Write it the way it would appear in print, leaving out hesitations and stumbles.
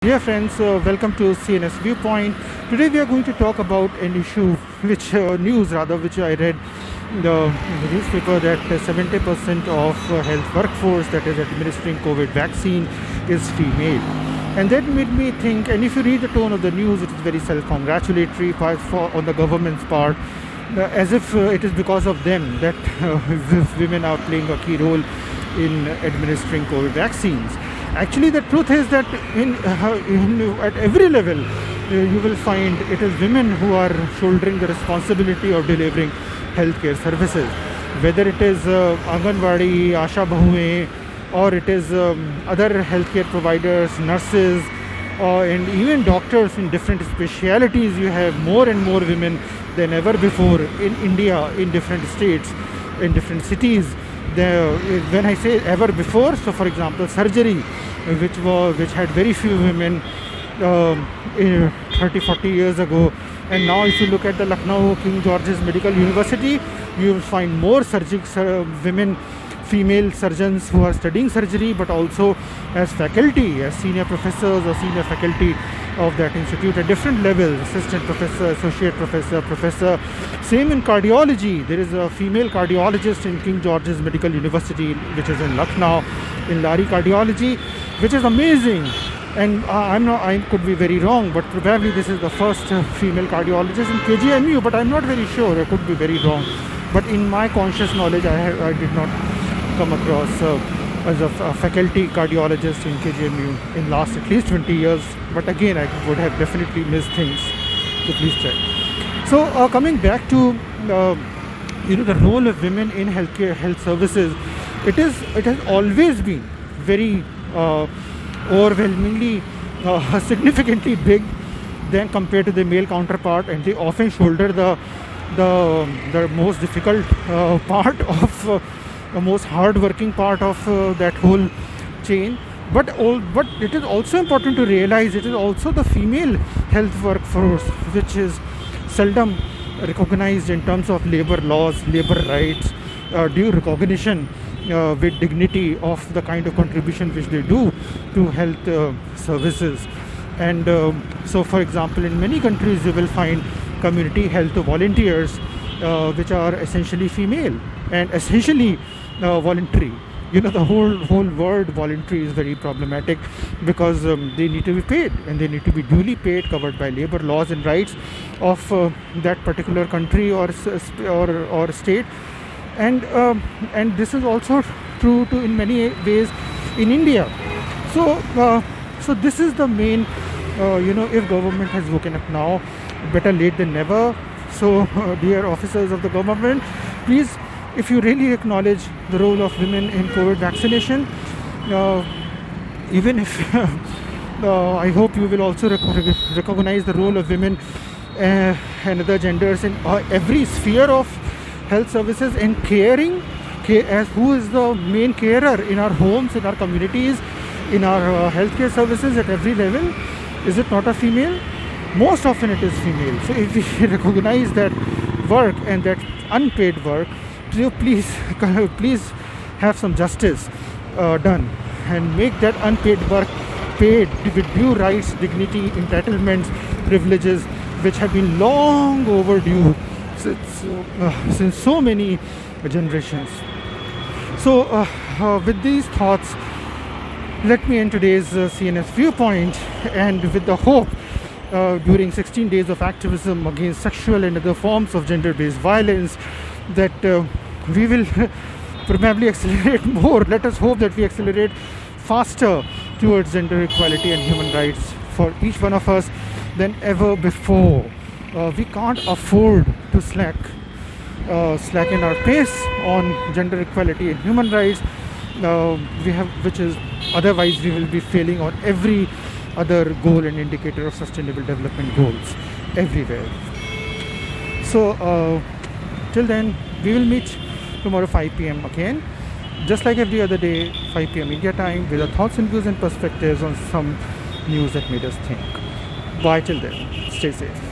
Dear friends, welcome to CNS Viewpoint. Today we are going to talk about an issue, which I read in the newspaper, that 70% of health workforce that is administering COVID vaccine is female. And that made me think, and if you read the tone of the news, it is very self-congratulatory on the government's part, as if it is because of them that women are playing a key role in administering COVID vaccines. Actually, the truth is that at every level, you will find it is women who are shouldering the responsibility of delivering healthcare services. Whether it is Anganwadi, Asha Bahuein, or it is other healthcare providers, nurses, and even doctors in different specialities, you have more and more women than ever before in India, in different states, in different cities. When I say ever before, so for example, surgery, which had very few women 30-40 years ago, and now if you look at the Lucknow King George's Medical University, you will find more women, female surgeons who are studying surgery, but also as faculty, as senior professors or senior faculty of that institute at different levels, assistant professor, associate professor, professor. Same in cardiology. There is a female cardiologist in King George's Medical University, which is in Lucknow, in Lari Cardiology, which is amazing. And I could be very wrong, but probably this is the first female cardiologist in KGMU, but I'm not very sure. I could be very wrong. But in my conscious knowledge, I did not come across as a faculty cardiologist in KGMU in last at least 20 years. But again, I would have definitely missed things, so please check. So coming back to the role of women in health services, it has always been very overwhelmingly significantly big than compared to the male counterpart, and they often shoulder the most difficult part of the most hard-working part of that whole chain. But it is also important to realize it is also the female health workforce which is seldom recognized in terms of labor laws, labor rights, due recognition with dignity of the kind of contribution which they do to health services. And so, for example, in many countries you will find community health volunteers which are essentially female and essentially voluntary. The whole word voluntary is very problematic because they need to be paid, and they need to be duly paid, covered by labor laws and rights of that particular country or state. And this is also true in many ways in India. So this is the main, if government has woken up now, better late than never. So dear officers of the government, please, if you really acknowledge the role of women in COVID vaccination, even if I hope you will also recognize the role of women and other genders in every sphere of health services and caring, as who is the main carer in our homes, in our communities, in our healthcare services at every level. Is it not a female? Most often it is female. So if we recognize that work and that unpaid work, please have some justice done and make that unpaid work paid with due rights, dignity, entitlements, privileges, which have been long overdue since so many generations. So with these thoughts, let me end today's CNS Viewpoint, and with the hope during 16 days of activism against sexual and other forms of gender-based violence that we will probably accelerate more. Let us hope that we accelerate faster towards gender equality and human rights for each one of us than ever before. We can't afford to slacken our pace on gender equality and human rights. Which is otherwise we will be failing on every other goal and indicator of sustainable development goals everywhere. So till then, we will meet tomorrow 5 p.m. again, just like every other day, 5 p.m. India time, with our thoughts and views and perspectives on some news that made us think. Bye till then. Stay safe.